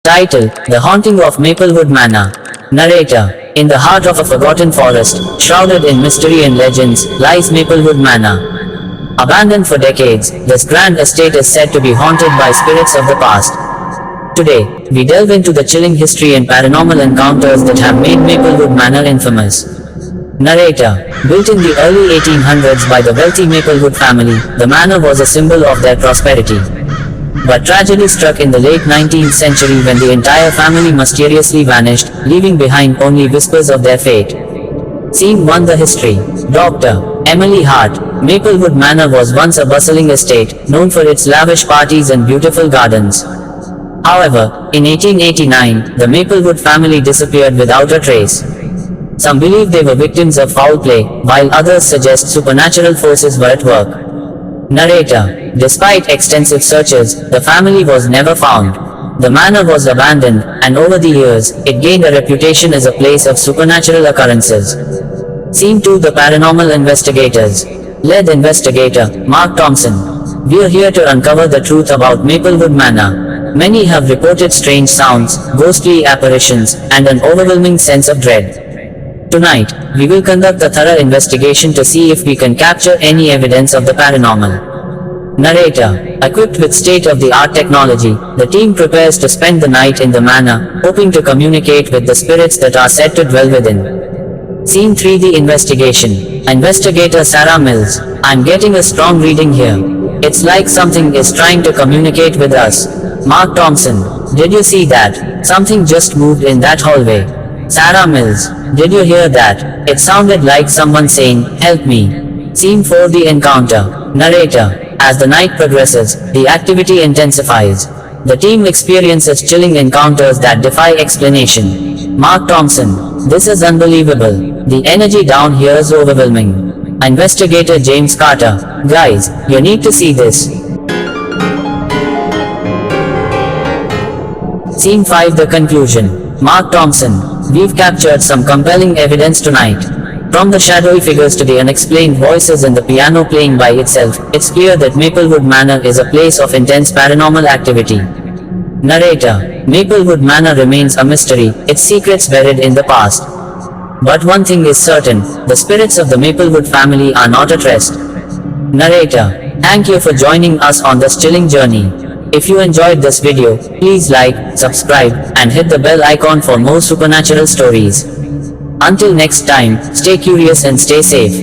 Title: The Haunting of Maplewood Manor. Narrator: In the heart of a forgotten forest, shrouded in mystery and legends, lies Maplewood Manor. Abandoned for decades, this grand estate is said to be haunted by spirits of the past. Today, we delve into the chilling history and paranormal encounters that have made Maplewood Manor infamous. Narrator: Built in the early 1800s by the wealthy Maplewood family, the manor was a symbol of their prosperity. But tragedy struck in the late 19th century when the entire family mysteriously vanished, leaving behind only whispers of their fate. Scene 1: The History. Dr. Emily Hart. Maplewood Manor was once a bustling estate, known for its lavish parties and beautiful gardens. However, in 1889, the Maplewood family disappeared without a trace. Some believe they were victims of foul play, while others suggest supernatural forces were at work. Narrator: Despite extensive searches, the family was never found. The manor was abandoned, and over the years, it gained a reputation as a place of supernatural occurrences. Scene 2: The Paranormal Investigators. Lead investigator, Mark Thompson. We're here to uncover the truth about Maplewood Manor. Many have reported strange sounds, ghostly apparitions, and an overwhelming sense of dread. Tonight, we will conduct a thorough investigation to see if we can capture any evidence of the paranormal. Narrator: Equipped with state-of-the-art technology, the team prepares to spend the night in the manor, hoping to communicate with the spirits that are said to dwell within. Scene 3: The Investigation. Investigator Sarah Mills. I'm getting a strong reading here. It's like something is trying to communicate with us. Mark Thompson. Did you see that? Something just moved in that hallway. Sarah Mills. Did you hear that? It sounded like someone saying, "Help me." Scene 4: The Encounter. Narrator: As the night progresses, the activity intensifies. The team experiences chilling encounters that defy explanation. Mark Thompson. This is unbelievable. The energy down here is overwhelming. Investigator James Carter. Guys, you need to see this. Scene 5: The Conclusion. Mark Thompson. We've captured some compelling evidence tonight. From the shadowy figures to the unexplained voices and the piano playing by itself, it's clear that Maplewood Manor is a place of intense paranormal activity. Narrator: Maplewood Manor remains a mystery, its secrets buried in the past. But one thing is certain, the spirits of the Maplewood family are not at rest. Narrator: Thank you for joining us on this chilling journey. If you enjoyed this video, please like, subscribe, and hit the bell icon for more supernatural stories. Until next time, stay curious and stay safe.